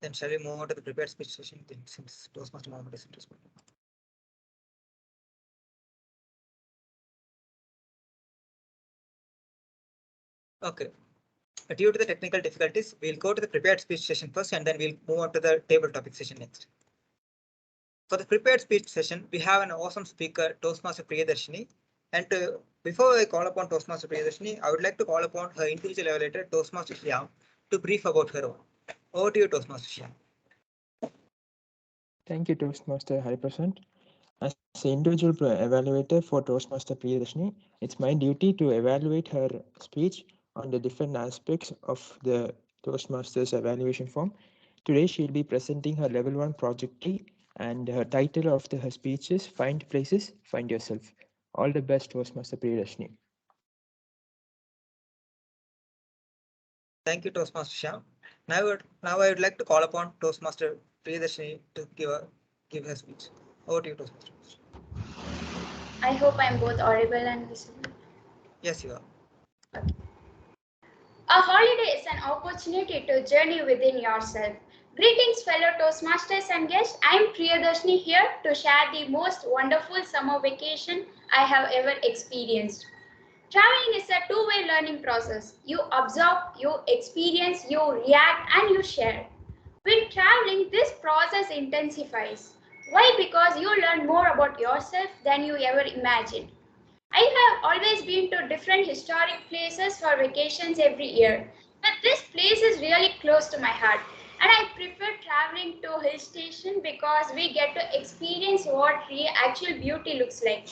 Then shall we move on to the prepared speech session since Toastmaster Mohammed is interested? Okay. Due to the technical difficulties, we'll go to the prepared speech session first and then we'll move on to the table topic session next. For the prepared speech session, we have an awesome speaker, Toastmaster Priyadarshini. And before I call upon Toastmaster Priyadarshini, I would like to call upon her individual evaluator, Toastmaster Shyam, to brief about her own. Over to you, Toastmaster Shyam. Thank you, Toastmaster Hariprasad. As an individual evaluator for Toastmaster Priyadarshini, it's my duty to evaluate her speech on the different aspects of the Toastmasters evaluation form. Today, she'll be presenting her level 1 project T, and her title of her speech is Find Places, Find Yourself. All the best, Toastmaster Priyadarshini. Thank you, Toastmaster Shyam. Now I would like to call upon Toastmaster Priyadarshini to give her speech. Over to you, Toastmaster. I hope I'm both audible and visible. Yes, you are. Okay. A holiday is an opportunity to journey within yourself. Greetings, fellow Toastmasters and guests. I'm Priyadarshini here to share the most wonderful summer vacation I have ever experienced. Traveling is a two-way learning process. You observe, you experience, you react, and you share. When traveling, this process intensifies. Why? Because you learn more about yourself than you ever imagined. I have always been to different historic places for vacations every year, but this place is really close to my heart. And I prefer traveling to a hill station because we get to experience what actual beauty looks like.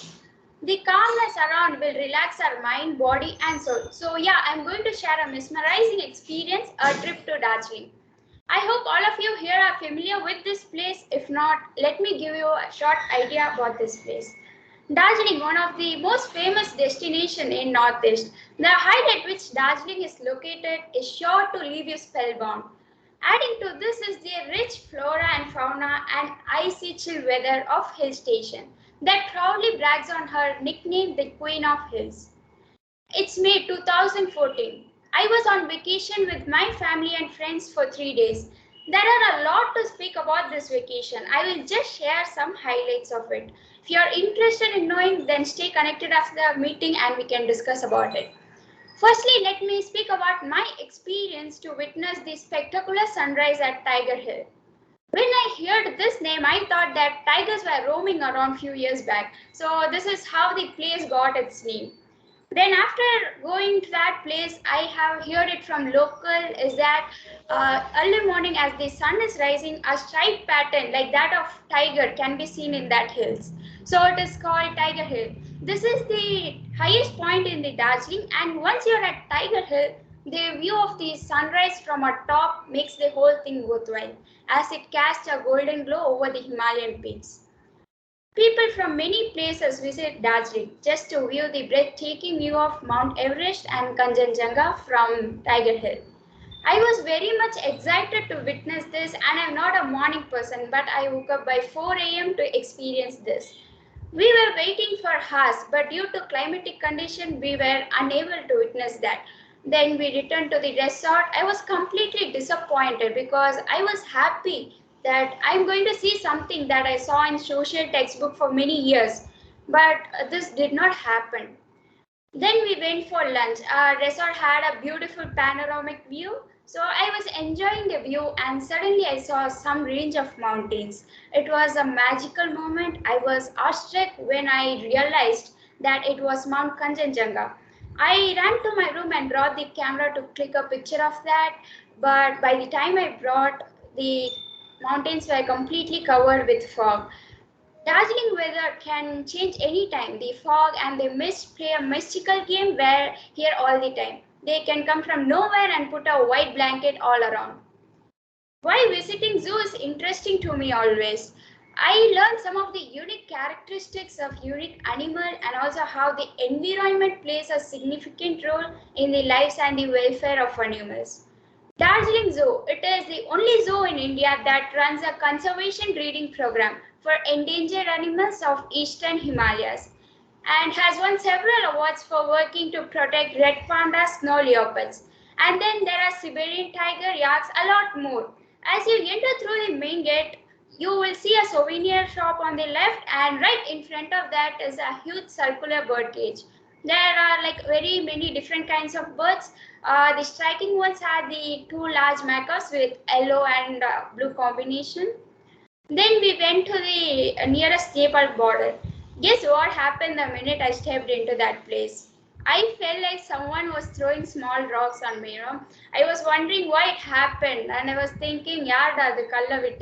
The calmness around will relax our mind, body, and soul. So yeah, I'm going to share a mesmerizing experience, a trip to Darjeeling. I hope all of you here are familiar with this place. If not, let me give you a short idea about this place. Darjeeling, one of the most famous destinations in Northeast. The height at which Darjeeling is located is sure to leave you spellbound. Adding to this is the rich flora and fauna and icy chill weather of hill station that proudly brags on her nickname, the Queen of Hills. It's May 2014. I was on vacation with my family and friends for 3 days. There are a lot to speak about this vacation. I will just share some highlights of it. If you are interested in knowing, then stay connected after the meeting and we can discuss about it. Firstly, let me speak about my experience to witness the spectacular sunrise at Tiger Hill. When I heard this name, I thought that tigers were roaming around few years back. So this is how the place got its name. Then after going to that place, I have heard it from local is that early morning as the sun is rising, a stripe pattern like that of tiger can be seen in that hills. So it is called Tiger Hill. This is the highest point in the Darjeeling, and once you're at Tiger Hill, the view of the sunrise from a top makes the whole thing worthwhile as it casts a golden glow over the Himalayan peaks. People from many places visit Darjeeling just to view the breathtaking view of Mount Everest and Kanchenjunga from Tiger Hill. I was very much excited to witness this, and I'm not a morning person, but I woke up by 4 a.m. to experience this. We were waiting for hours, but due to climatic condition, we were unable to witness that. Then we returned to the resort. I was completely disappointed because I was happy that I'm going to see something that I saw in social textbook for many years, but this did not happen. Then we went for lunch. Our resort had a beautiful panoramic view. So I was enjoying the view and suddenly I saw some range of mountains. It was a magical moment. I was awestruck when I realized that it was Mount Kanchenjunga. I ran to my room and brought the camera to click a picture of that. But by the time I brought, the mountains were completely covered with fog. Darjeeling weather can change anytime. The fog and the mist play a mystical game where here all the time. They can come from nowhere and put a white blanket all around. Why visiting zoo is interesting to me always. I learned some of the unique characteristics of unique animal and also how the environment plays a significant role in the lives and the welfare of animals. Darjeeling Zoo, it is the only zoo in India that runs a conservation breeding program for endangered animals of eastern Himalayas and has won several awards for working to protect red pandas, snow leopards. And then there are Siberian tiger, yaks, a lot more. As you enter through the main gate, you will see a souvenir shop on the left, and right in front of that is a huge circular bird cage. There are like very many different kinds of birds. The striking ones are the two large macaws with yellow and blue combination. Then we went to the nearest Nepal border. Guess what happened the minute I stepped into that place? I felt like someone was throwing small rocks on me. I was wondering why it happened, and I was thinking, "Yada, the color with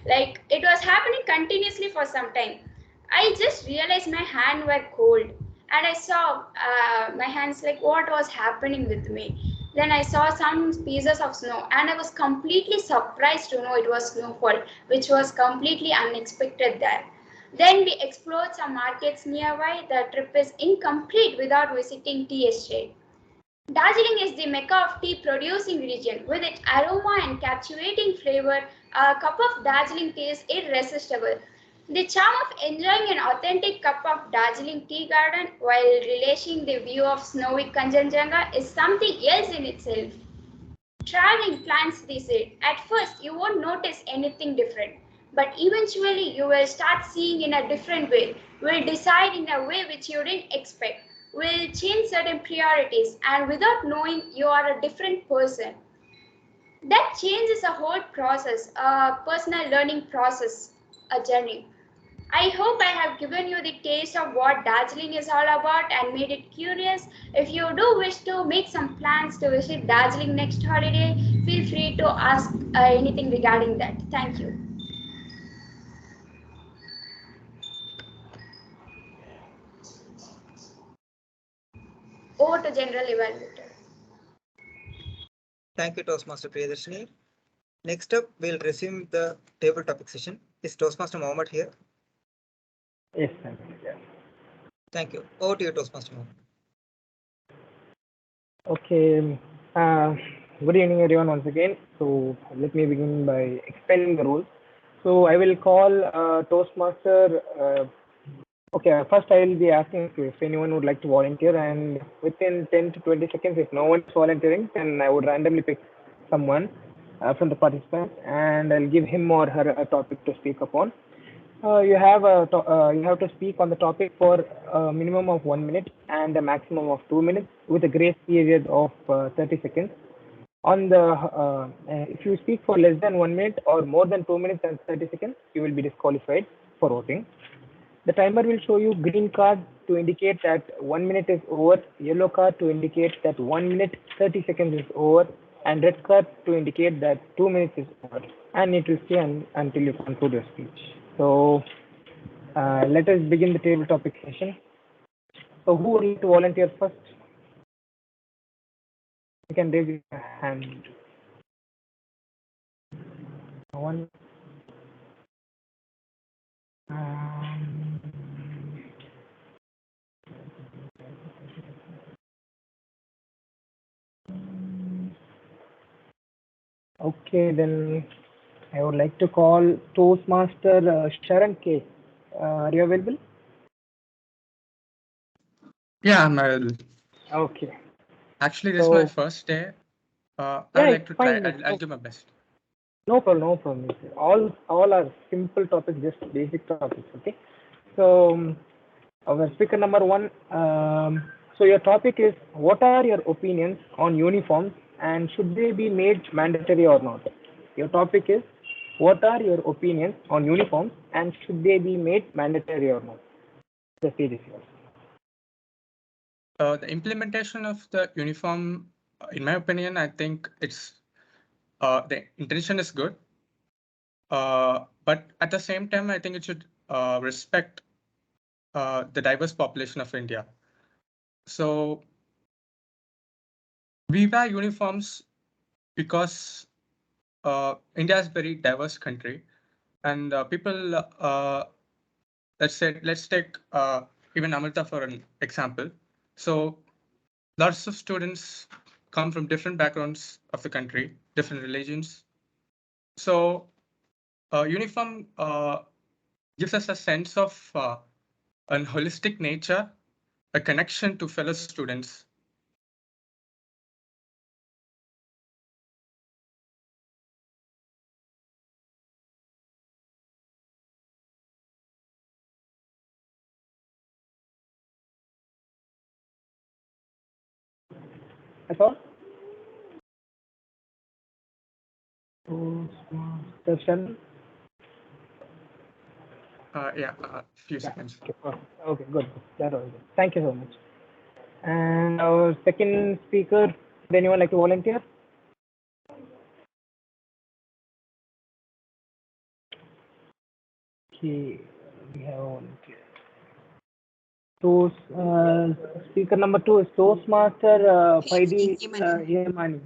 like it was happening continuously for some time. I just realized my hands were cold, and I saw my hands like what was happening with me. Then I saw some pieces of snow, and I was completely surprised to know it was snowfall, which was completely unexpected there. Then we explored some markets nearby. The trip is incomplete without visiting tea estate. Darjeeling is the mecca of tea producing region. With its aroma and captivating flavor, a cup of Darjeeling tea is irresistible. The charm of enjoying an authentic cup of Darjeeling tea garden while relishing the view of snowy Kanchenjunga is something else in itself. Traveling plants this it. At first, you won't notice anything different, but eventually, you will start seeing in a different way. Will decide in a way which you didn't expect. Will change certain priorities, and without knowing, you are a different person. That change is a whole process, a personal learning process, a journey. I hope I have given you the taste of what Darjeeling is all about and made it curious. If you do wish to make some plans to visit Darjeeling next holiday, feel free to ask anything regarding that. Thank you. Over to General Evaluator. Thank you, Toastmaster Priyadarshini. Next up, we'll resume the table topic session. Is Toastmaster Mohammed here? Yes, sir. Yeah. Thank you. Over to you, Toastmaster Mohammed. Okay. Good evening, everyone, once again. So let me begin by explaining the rules. So I will call Toastmaster. Okay, first I will be asking if anyone would like to volunteer, and within 10 to 20 seconds, if no one is volunteering, then I would randomly pick someone from the participants, and I'll give him or her a topic to speak upon. You have to speak on the topic for a minimum of 1 minute and a maximum of 2 minutes, with a grace period of 30 seconds. If you speak for less than 1 minute or more than 2 minutes and 30 seconds, you will be disqualified for voting. The timer will show you green card to indicate that 1 minute is over, yellow card to indicate that 1 minute 30 seconds is over, and red card to indicate that 2 minutes is over. And it will stay until you conclude your speech. So let us begin the table topic session. So who would like to volunteer first? You can raise your hand. One. Okay, then I would like to call Toastmaster Sharon K. Are you available? Yeah, I'm available. Okay. Actually, this is my first day. I would like to try. I'll do my best. No problem, no problem. All are simple topics, just basic topics. Okay. So our speaker number one. So your topic is, what are your opinions on uniforms and should they be made mandatory or not? Your topic is, what are your opinions on uniforms and should they be made mandatory or not? The stage is yours. The implementation of the uniform, in my opinion, I think it's the intention is good, but at the same time, I think it should respect the diverse population of India. So we wear uniforms because India is a very diverse country, and people. Let's take even Amrita for an example. So lots of students come from different backgrounds of the country, different religions. So uniform gives us a sense of an holistic nature, a connection to fellow students. That's all. Question. Yeah, few seconds. Okay, perfect. Okay, good. That was good. Thank you so much. And our second speaker, would anyone like to volunteer? Okay, we have volunteer. So, speaker number 2 is Toastmaster Paidi Yemani.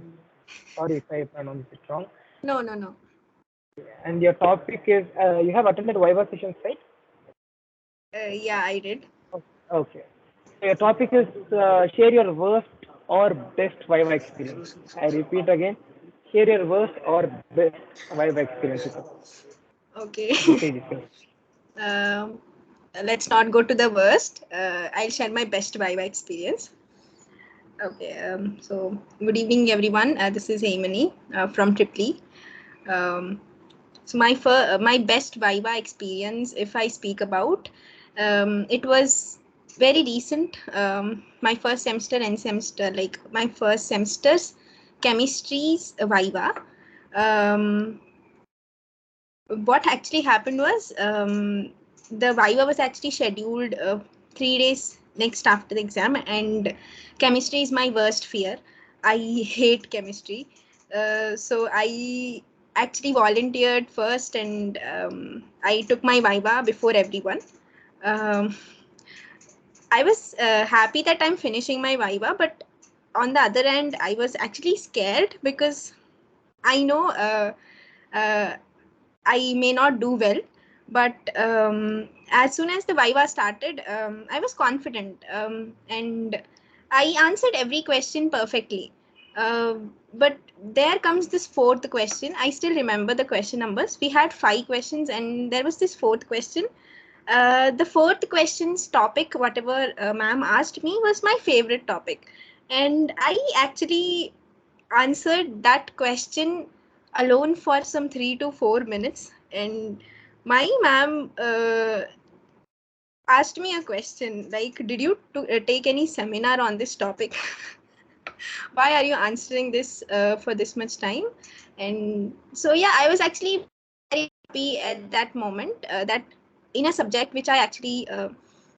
Sorry if I pronounced it wrong. No, no, no. And your topic is, you have attended Viva sessions, right? Yeah, I did. Okay. So your topic is share your worst or best Viva experience. I repeat again, share your worst or best Viva experience. Okay. The stage is yours. Let's not go to the worst. I'll share my best Viva experience. Okay. So good evening, everyone. This is Aimani from Tripoli. So my best Viva experience, if I speak about, it was very recent. My first semester and semester, like my first semester's chemistry's Viva. What actually happened was the Viva was actually scheduled 3 days next after the exam, and chemistry is my worst fear. I hate chemistry. So I actually volunteered first, and I took my Viva before everyone. I was happy that I'm finishing my Viva, but on the other end, I was actually scared because I know I may not do well, but as soon as the Viva started, I was confident, and I answered every question perfectly. But there comes this fourth question. I still remember the question numbers. We had 5 questions, and there was this fourth question. The fourth question's topic, whatever ma'am asked me, was my favorite topic, and I actually answered that question alone for some 3 to 4 minutes, and my ma'am asked me a question like, did you take any seminar on this topic? Why are you answering this for this much time? And so yeah, I was actually very happy at that moment, that in a subject which I actually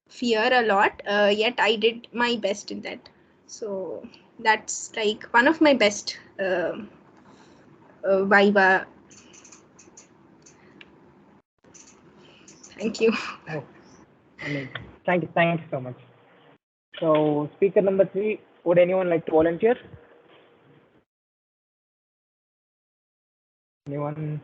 fear a lot, yet I did my best in that. So that's like one of my best Viva. Thank you. Oh, amazing. Thank you so much. So, speaker number 3, would anyone like to volunteer? Anyone?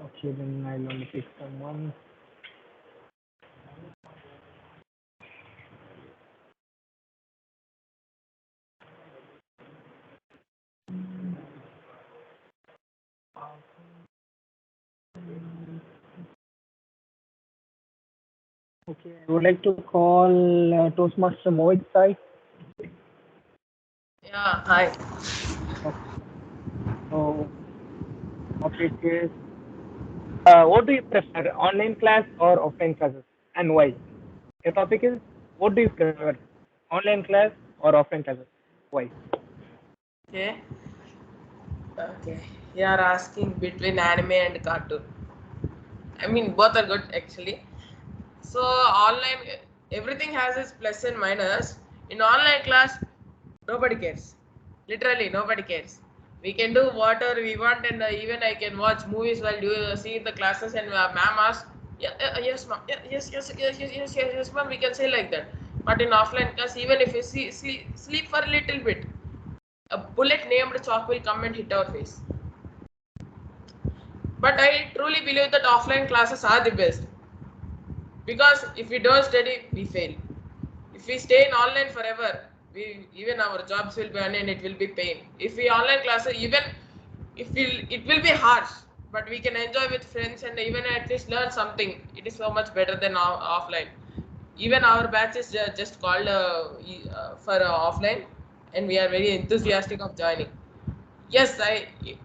Okay, then I'll only pick someone. Okay, I would like to call Toastmaster Mohit Sai. Yeah, hi. So, topic is, what do you prefer, online class or offline classes, and why? Your topic is, what do you prefer, online class or offline classes? Why? Okay. Okay. You are asking between anime and cartoon. I mean, both are good actually. So online, everything has its plus and minus. In online class, nobody cares. Literally, nobody cares. We can do whatever we want, and even I can watch movies while seeing the classes. And ma'am asks, yeah, yes, ma'am, yeah, yes, ma'am. We can say like that. But in offline class, even if you sleep for a little bit, a bullet named chalk will come and hit our face. But I truly believe that offline classes are the best, because if we don't study, we fail. If we stay in online forever, we even our jobs will be on and it will be pain. If we online classes, even if it will be harsh, but we can enjoy with friends and even at least learn something. It is so much better than offline. Even our batch is just called for offline, and we are very enthusiastic of joining. Yes,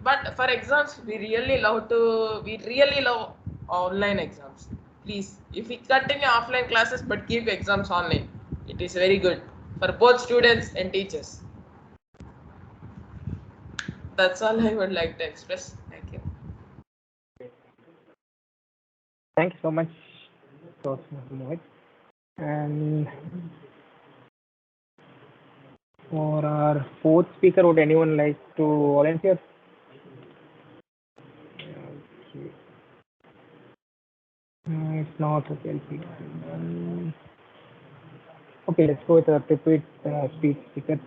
but for exams, we really love online exams. Please, if we continue offline classes but keep exams online, it is very good for both students and teachers. That's all I would like to express. Thank you. Thank you so much, Mohit. And for our fourth speaker, would anyone like to volunteer? Okay. It's not okay. Okay, let's go with a prepared speech speaker.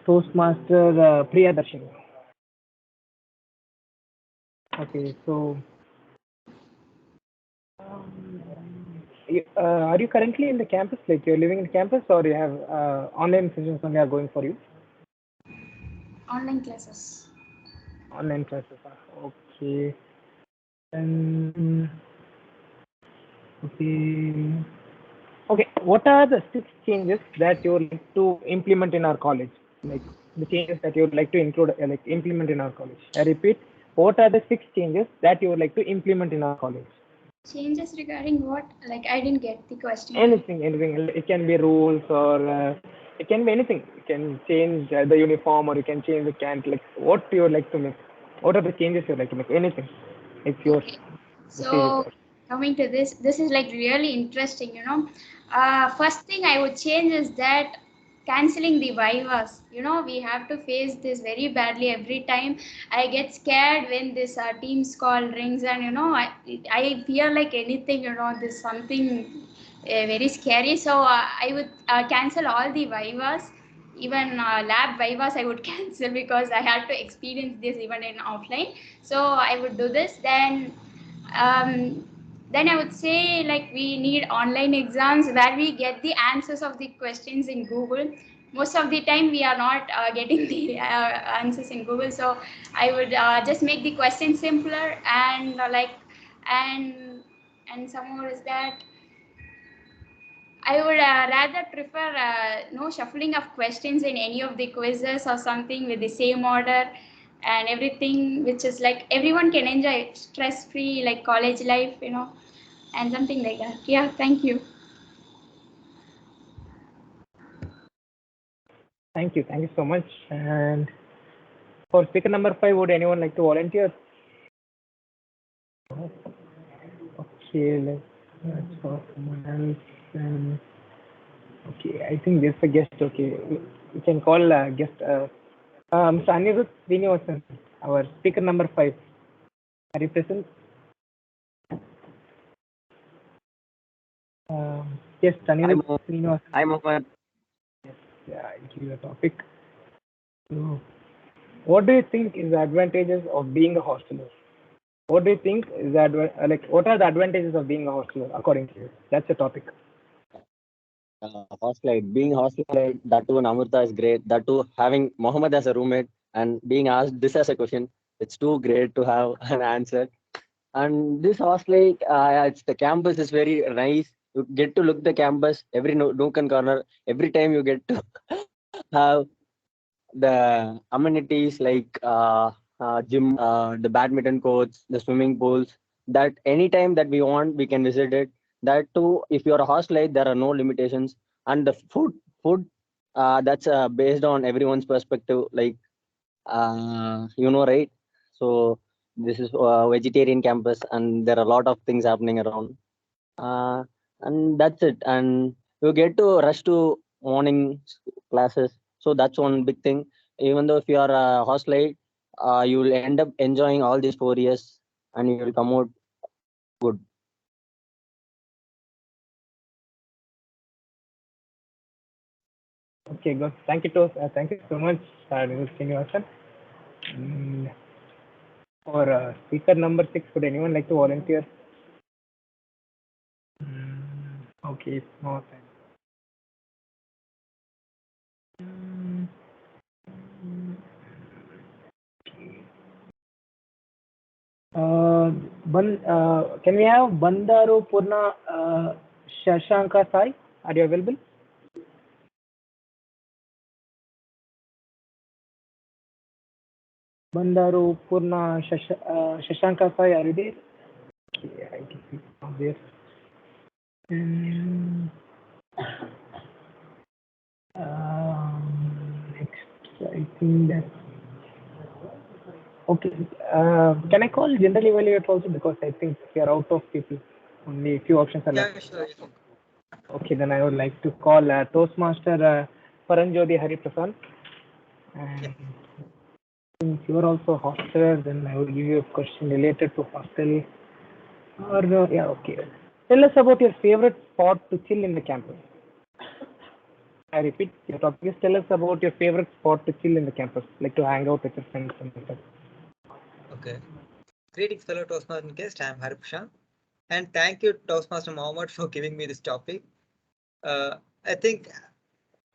Toastmaster Priyadarshini. Okay, so are you currently in the campus? Like you're living in campus, or you have online sessions only are going for you? Online classes. Online classes. Okay. And okay. Okay. What are the 6 changes that you would like to implement in our college? Like the changes that you would like to include, like implement in our college. I repeat. What are the 6 changes that you would like to implement in our college? Changes regarding what? Like I didn't get the question. Anything. It can be rules or it can be anything. You can change the uniform or you can change the cant. Like what you would like to make? What are the changes you would like to make? Anything. It's yours. Okay. The stage is So yours. coming to this is like really interesting, you know. First thing I would change is that canceling the vivas. You know, we have to face this very badly every time. I get scared when this Teams call rings, and you know, I fear like anything. You know, there's something very scary. So I would cancel all the vivas. Even lab vivas I would cancel because I had to experience this even in offline. So I would do this. Um, then I would say like we need online exams where we get the answers of the questions in Google. Most of the time we are not getting the answers in Google, so I would just make the question simpler and and some more is that I would rather prefer no shuffling of questions in any of the quizzes or something with the same order and everything, which is like everyone can enjoy stress-free like college life, you know, and something like that. Yeah, thank you. Thank you. Thank you so much. And for speaker number 5, would anyone like to volunteer? Okay, let's go someone else. And okay, I think there's a guest. Okay, we can call guest. Mr. Anirudh Srinivasan, our speaker number 5. Are you present? Yes, Anirudh Srinivasan. I'm open. Yes, yeah, I'll give you a topic. So, what do you think is the advantages of being a hosteler? What do you think is that like what are the advantages of being a hosteler according to you? That's the topic. Hostelite. Being hostelite, that too in Amrita is great. That too having Mohammed as a roommate and being asked this as a question, it's too great to have an answer. And this hostelite, it's the campus is very nice. You get to look the campus every nook and corner. Every time you get to have the amenities like gym, the badminton courts, the swimming pools. That anytime that we want, we can visit it. That too, if you're a hostelite, there are no limitations. And the food, that's based on everyone's perspective. Like right? So this is a vegetarian campus, and there are a lot of things happening around. Uh, and that's it. And you get to rush to morning classes. So that's one big thing. Even though if you are a hostelite, you will end up enjoying all these 4 years, and you will come out good. Okay, good. Thank you so much, Anirudh Srinivasan. Mm, for speaker number 6, would anyone like to volunteer? Okay, it's not. Can we have Bandaru Purna Shashanka Sai? Are you available? Bandaru, Purna, Shashanka Sai, are you there? Okay, I guess he's not there. Next, I think that. Okay. Can I call general evaluator also, because I think we are out of people. Only a few options are left. Yeah, sure. You can. Okay, then I would like to call Toastmaster Paranjodi Hariprasan. And since you are also a hosteler, then I will give you a question related to hostel. Or yeah, okay. Tell us about your favorite spot to chill in the campus. I repeat, your topic is tell us about your favorite spot to chill in the campus, like to hang out with your friends and stuff. Okay. Greetings, fellow Toastmaster guest. I am Haripsha. And thank you, Toastmaster Mohammed, for giving me this topic. I think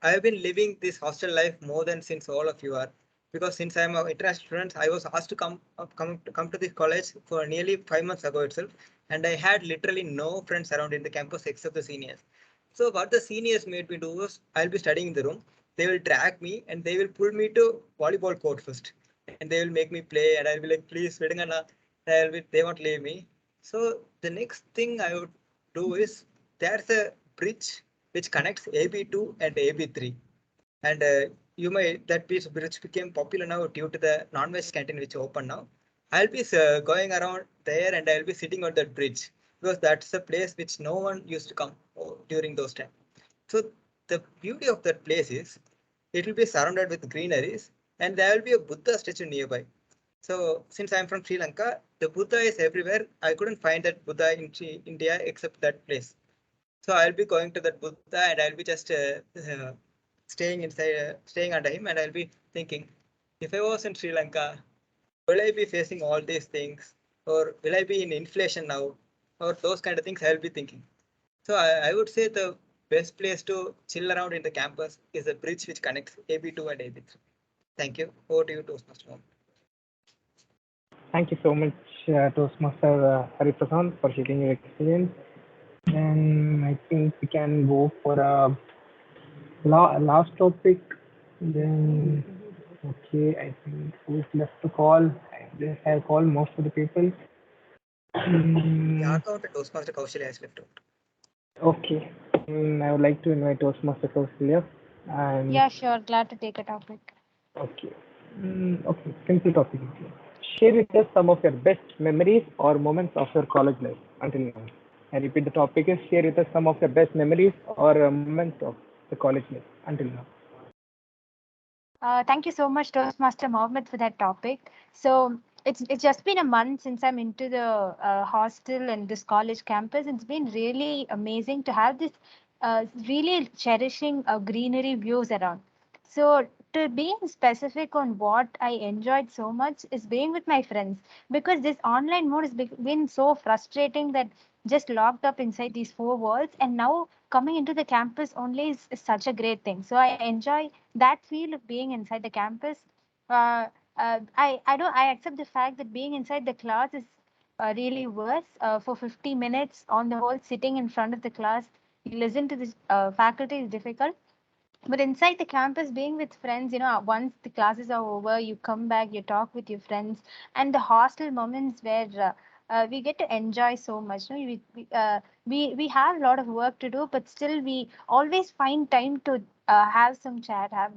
I've been living this hostel life more than since all of you are. Because since I'm an international student, I was asked to come to this college for nearly 5 months ago itself, and I had literally no friends around in the campus except the seniors. So what the seniors made me do was, I'll be studying in the room. They will drag me and they will pull me to volleyball court first, and they will make me play, and I'll be like, please, Vedangana, they won't leave me. So the next thing I would do is, there's a bridge which connects AB2 and AB3, and you may that piece bridge became popular now due to the non-veg canteen which open now. I'll be going around there and I'll be sitting on that bridge because that's a place which no one used to come during those times. So the beauty of that place is it will be surrounded with greeneries and there will be a Buddha statue nearby. So since I'm from Sri Lanka, the Buddha is everywhere. I couldn't find that Buddha in India except that place. So I'll be going to that Buddha and I'll be just staying inside, staying under him, and I'll be thinking, if I was in Sri Lanka, will I be facing all these things, or will I be in inflation now, or those kind of things I'll be thinking. So I would say the best place to chill around in the campus is the bridge which connects AB2 and AB3. Thank you. Over to you, Toastmaster Mohammed. Thank you so much, Toastmaster Hariprasan, for sharing your experience. Then I think we can go for a last topic. Then, okay, I think who's left to call? I have called most of the people. The account and Toastmaster Kaushal has left out. Okay. I would like to invite Toastmaster Kausalya. And Yeah, sure. Glad to take a topic. okay. Okay. Simple topic. Share with us some of your best memories or moments of your college life until now. I repeat, the topic is share with us some of your best memories or moments of the college life until now. Thank you so much, Toastmaster Mohammed, for that topic. So it's just been a month since I'm into the hostel and this college campus. It's been really amazing to have this really cherishing greenery views around. So to being specific on what I enjoyed so much is being with my friends, because this online mode has been so frustrating that just locked up inside these four walls, and now coming into the campus only is such a great thing. So I enjoy that feel of being inside the campus. I accept the fact that being inside the class is really worse. For 50 minutes on the whole, sitting in front of the class, you listen to the faculty is difficult. But inside the campus, being with friends, once the classes are over, you come back, you talk with your friends, and the hostel moments where we get to enjoy so much. No? We have a lot of work to do, but still we always find time to have some chat, have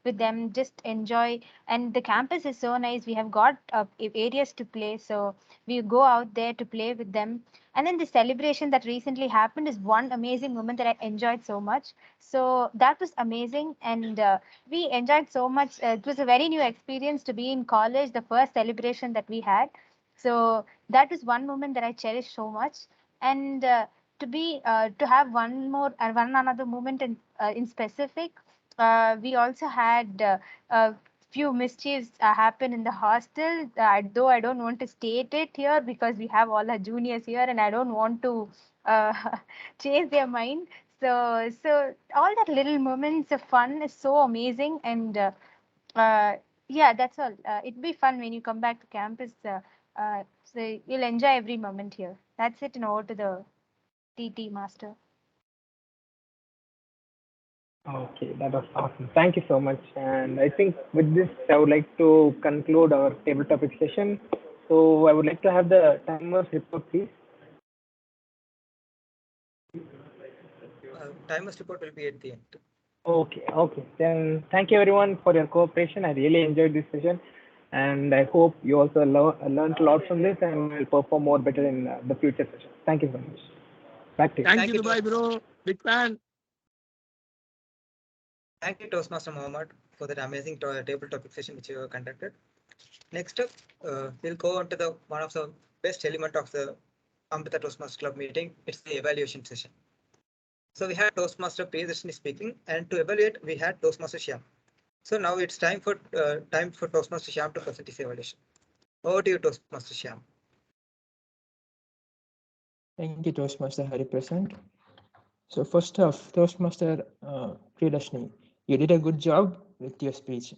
with them, just enjoy. And the campus is so nice. We have got areas to play, so we go out there to play with them. And then the celebration that recently happened is one amazing moment that I enjoyed so much. So that was amazing, and we enjoyed so much. It was a very new experience to be in college, the first celebration that we had. So that was one moment that I cherished so much. And to have one more and one another moment in specific, we also had a few mischiefs happen in the hostel. Though I don't want to state it here because we have all our juniors here, and I don't want to uh, change their mind. So all that little moments of fun is so amazing, and uh, yeah, that's all. It'd be fun when you come back to campus. So you'll enjoy every moment here. That's it, and over to the TT master. Okay, that was awesome. Thank you so much. And I think with this, I would like to conclude our table topic session. So I would like to have the timers report, please. Timer's report will be at the end. Okay, okay. Then thank you everyone for your cooperation. I really enjoyed this session, and I hope you also learned a lot from this and will perform more better in the future session. Thank you so much. Back to you. Thank you, Dubai, bro. Big fan. Thank you, Toastmaster Mohammed, for that amazing table topic session which you have conducted. Next up, we'll go on to the one of the best element of the Amrita Toastmaster Club meeting. It's the evaluation session. So we had Toastmaster Priyadarshini speaking, and to evaluate, we had Toastmaster Shyam. So now it's time for Toastmaster Shyam to present his evaluation. Over to you, Toastmaster Shyam. Thank you, Toastmaster Hariprasad. So first off, Toastmaster Priyadarshini, you did a good job with your speech.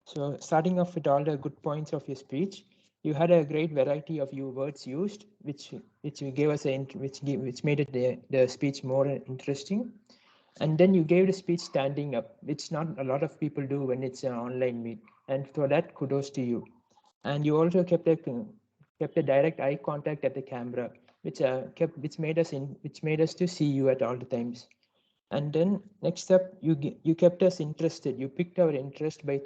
So starting off with all the good points of your speech, you had a great variety of your words used, which gave us which made it the speech more interesting. And then you gave the speech standing up, which not a lot of people do when it's an online meet. And for that, kudos to you. And you also kept a direct eye contact at the camera, which made us to see you at all the times. And then next up, you kept us interested. You picked our interest by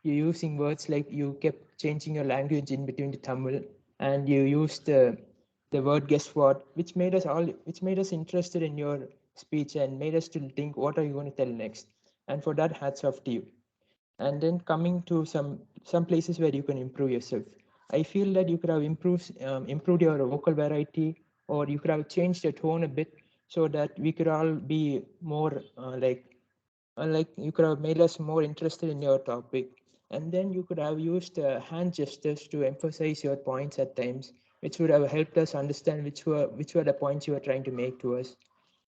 you using words like you kept changing your language in between the Tamil, and you used the word guess what, which made us interested in your speech and made us to think what are you going to tell next. And for that, hats off to you. And then coming to some places where you can improve yourself. I feel that you could have improved your vocal variety, or you could have changed the tone a bit so that we could all be more like you could have made us more interested in your topic. And then you could have used hand gestures to emphasize your points at times, which would have helped us understand which were the points you were trying to make to us.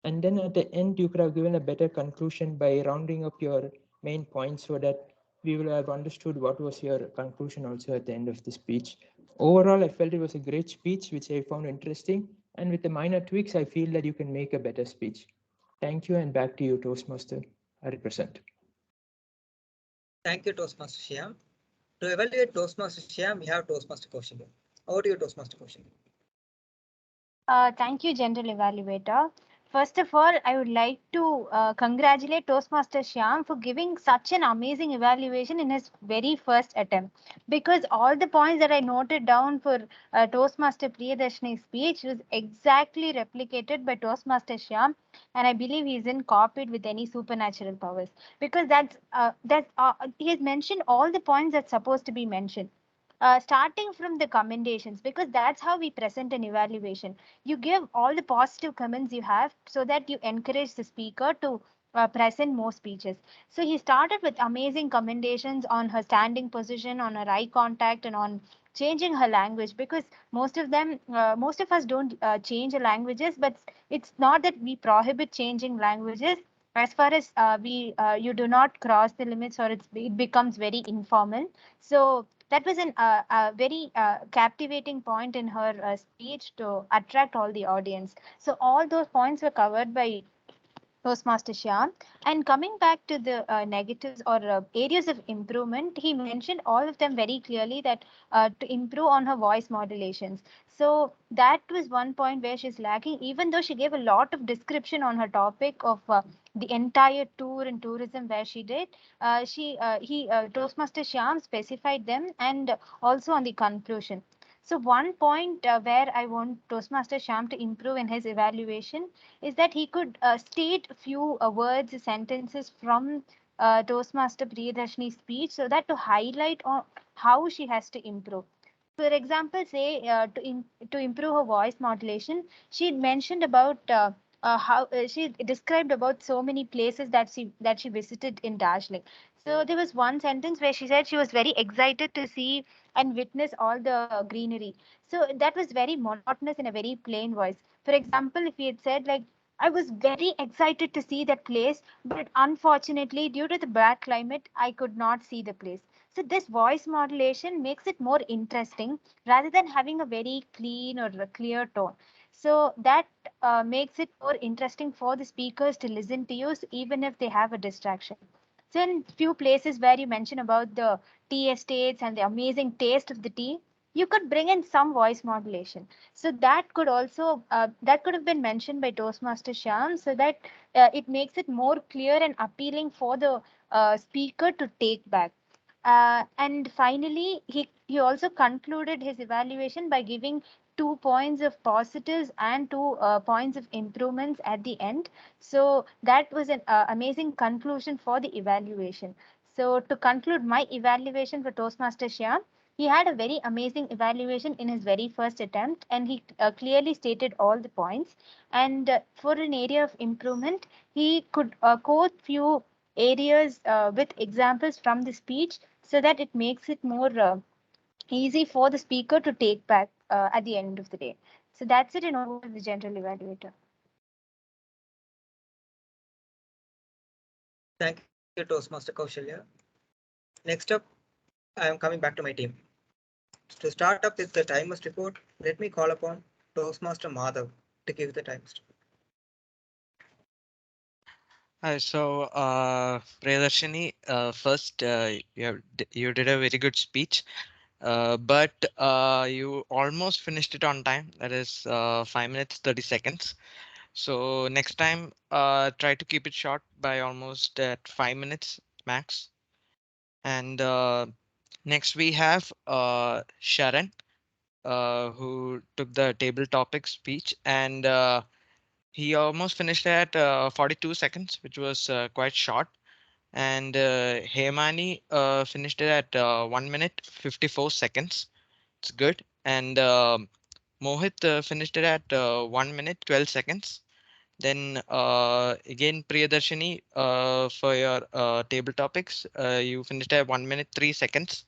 And then at the end, you could have given a better conclusion by rounding up your main points so that we will have understood what was your conclusion also at the end of the speech. Overall, I felt it was a great speech, which I found interesting. And with the minor tweaks, I feel that you can make a better speech. Thank you, and back to you, Toastmaster. I represent. Thank you, Toastmaster Shyam. To evaluate Toastmaster Shyam, we have Toastmaster Kaushik. Over to you, Toastmaster Kaushik. Thank you, General Evaluator. First of all, I would like to congratulate Toastmaster Shyam for giving such an amazing evaluation in his very first attempt. Because all the points that I noted down for Toastmaster Priyadarshini's speech was exactly replicated by Toastmaster Shyam, and I believe he isn't copied with any supernatural powers. Because he has mentioned all the points that's supposed to be mentioned. Starting from the commendations, because that's how we present an evaluation. You give all the positive comments you have so that you encourage the speaker to present more speeches. So he started with amazing commendations on her standing position, on her eye contact, and on changing her language, because most of us don't change our languages, but it's not that we prohibit changing languages. As far as you do not cross the limits, or it becomes very informal. So that was a very captivating point in her speech to attract all the audience. So all those points were covered by Toastmaster Shyam. And coming back to the negatives or areas of improvement, he mentioned all of them very clearly, that to improve on her voice modulations. So that was one point where she's lacking, even though she gave a lot of description on her topic of the entire tour and tourism where she did. Toastmaster Shyam specified them, and also on the conclusion. So one point where I want Toastmaster Shyam to improve in his evaluation is that he could state a few words, sentences from Toastmaster Priyadarshini's speech, so that to highlight on how she has to improve. For example, say to improve her voice modulation, she mentioned about how she described about so many places that she visited in Darjeeling. So there was one sentence where she said she was very excited to see and witness all the greenery. So that was very monotonous in a very plain voice. For example, if he had said like, I was very excited to see that place, but unfortunately, due to the bad climate, I could not see the place. So this voice modulation makes it more interesting rather than having a very clean or a clear tone. So that makes it more interesting for the speakers to listen to you, even if they have a distraction. So in few places where you mention about the tea estates and the amazing taste of the tea, you could bring in some voice modulation. So that could also that could have been mentioned by Toastmaster Shyam, so that it makes it more clear and appealing for the speaker to take back. And finally, he also concluded his evaluation by giving 2 points of positives and 2 points of improvements at the end. So that was an amazing conclusion for the evaluation. So to conclude my evaluation for Toastmaster Shyam, he had a very amazing evaluation in his very first attempt, and he clearly stated all the points. And for an area of improvement, he could quote few areas with examples from the speech, so that it makes it more easy for the speaker to take back at the end of the day. So that's it in overall the general evaluator. Thank you, Toastmaster Kaushalya. Next up, I am coming back to my team. To start up with the timers report, let me call upon Toastmaster Madhav to give the timers. Hi, so Priyadarshini, first you did a very good speech, but you almost finished it on time. That is 5 minutes 30 seconds. So next time, try to keep it short by almost at 5 minutes max. And next we have Sharon, who took the table topic speech, and he almost finished at 42 seconds, which was quite short. And Hemani finished it at 1 minute 54 seconds. It's good. And Mohit finished it at 1 minute 12 seconds. Then again, Priyadarshini, for your table topics, you finished at 1 minute 3 seconds.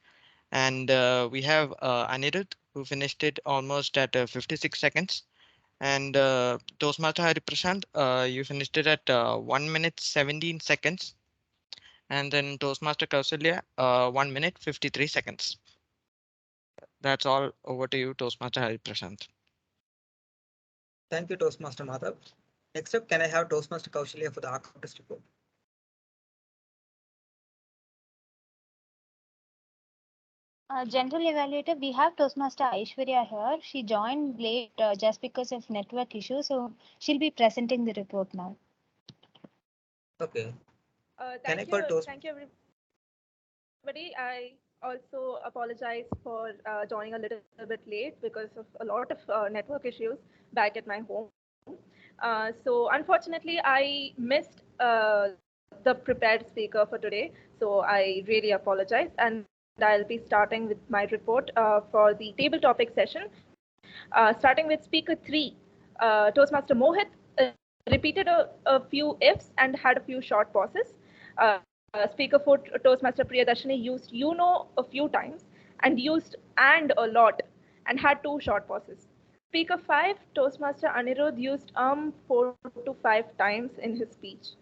And we have Anirudh, who finished it almost at 56 seconds. And Toastmaster Hari Prashant, you finished it at 1 minute 17 seconds. And then Toastmaster Kausalya, 1 minute 53 seconds. That's all. Over to you, Toastmaster Hari Prashant. Thank you, Toastmaster Madhav. Next up, can I have Toastmaster Kaushalya for the architect report? General evaluator, we have Toastmaster Aishwarya here. She joined late just because of network issues, so she'll be presenting the report now. Okay. Can I Thank call you, Toast? thank you everybody. I also apologize for joining a little bit late because of a lot of network issues back at my home. So unfortunately, I missed the prepared speaker for today. So I really apologize, and I'll be starting with my report for the table topic session. Starting with speaker 3, Toastmaster Mohit repeated a few ifs and had a few short pauses. Speaker 4, Toastmaster Priyadarshini, used you know a few times and used and a lot and had 2 short pauses. Speaker 5, Toastmaster Anirudh, used 4 to 5 times in his speech.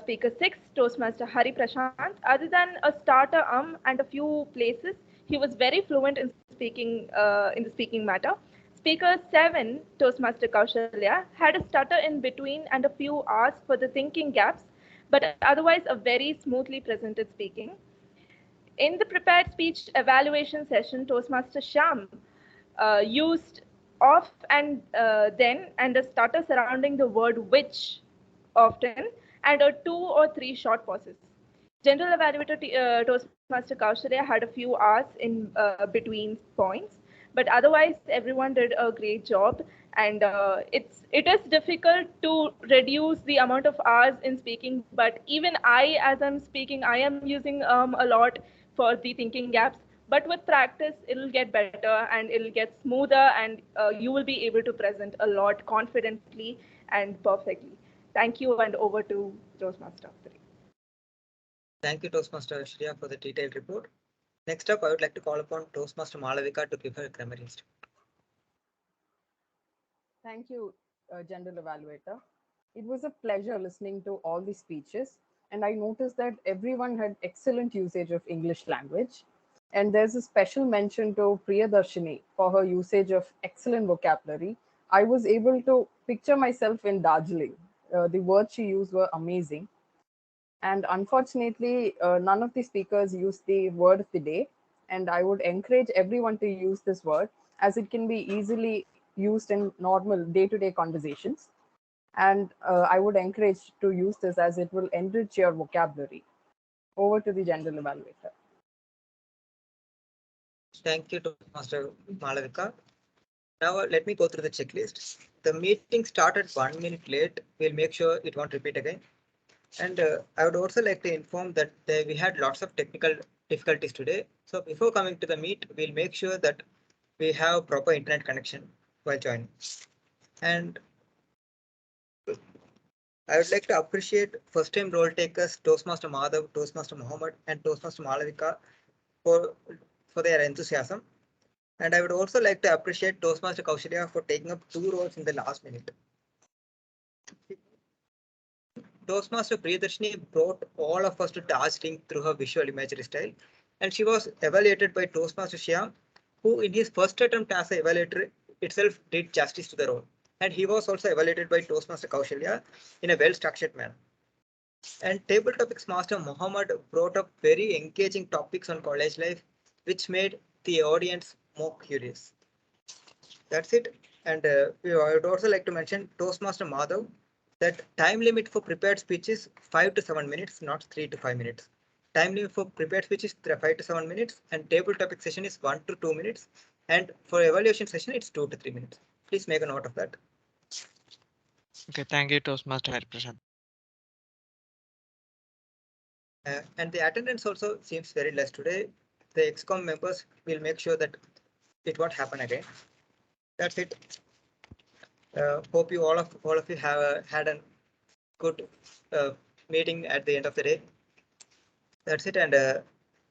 Speaker 6, Toastmaster Hari Prashant, other than a starter and a few places, he was very fluent in the speaking matter. Speaker 7, Toastmaster Kaushalya, had a stutter in between and a few R's for the thinking gaps, but otherwise a very smoothly presented speaking. In the prepared speech evaluation session, Toastmaster Shyam used off and then and a stutter surrounding the word which often and a 2 or 3 short pauses. General evaluator Toastmaster Kaushalya had a few hours in between points, but otherwise everyone did a great job. And it is difficult to reduce the amount of hours in speaking, but even I, as I'm speaking, I am using a lot for the thinking gaps. But with practice, it'll get better and it'll get smoother, and you will be able to present a lot confidently and perfectly. Thank you, and over to Toastmaster 3. Thank you, Toastmaster Shreya, for the detailed report. Next up, I would like to call upon Toastmaster Malavika to give her grammar institute. Thank you, General Evaluator. It was a pleasure listening to all the speeches, and I noticed that everyone had excellent usage of English language. And there's a special mention to Priyadarshini for her usage of excellent vocabulary, I was able to picture myself in Darjeeling. The words she used were amazing. And unfortunately, none of the speakers used the word of the day. And I would encourage everyone to use this word as it can be easily used in normal day-to-day conversations. And I would encourage to use this as it will enrich your vocabulary. Over to the general evaluator. Thank you, Master Malavika. Now let me go through the checklist. The meeting started 1 minute late. We'll make sure it won't repeat again. And I would also like to inform that we had lots of technical difficulties today. So before coming to the meet, we'll make sure that we have proper internet connection while joining. And I would like to appreciate first time role takers Toastmaster Madhav, Toastmaster Mohammed and Toastmaster Malavika for their enthusiasm. And I would also like to appreciate Toastmaster Kaushalya for taking up 2 roles in the last minute. Toastmaster Priyadarshini brought all of us to Darjeeling through her visual imagery style, and she was evaluated by Toastmaster Shyam, who in his first attempt as an evaluator itself did justice to the role. And he was also evaluated by Toastmaster Kaushalya in a well-structured manner. And Table Topics Master Mohammed brought up very engaging topics on college life, which made the audience more curious. That's it. And I would also like to mention Toastmaster Madhav that time limit for prepared speech is 5 to 7 minutes, not 3 to 5 minutes. Time limit for prepared speech is 5 to 7 minutes, and table topic session is 1 to 2 minutes. And for evaluation session, it's 2 to 3 minutes. Please make a note of that. Okay, thank you, Toastmaster Hariprasad. And the attendance also seems very less today. The XCOM members will make sure that it won't happen again. That's it. Hope you all of you have had a good meeting at the end of the day. That's it. And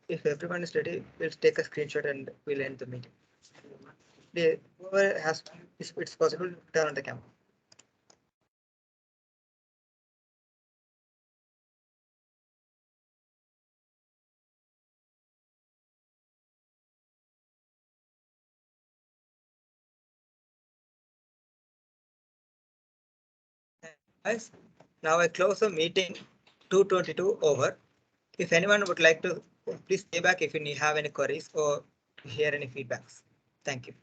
if everyone is ready, we'll take a screenshot and we'll end the meeting. Whoever has, if it's possible, turn on the camera. Guys, now I close the meeting 2:22 over. If anyone would like to, please stay back if you have any queries or hear any feedbacks. Thank you.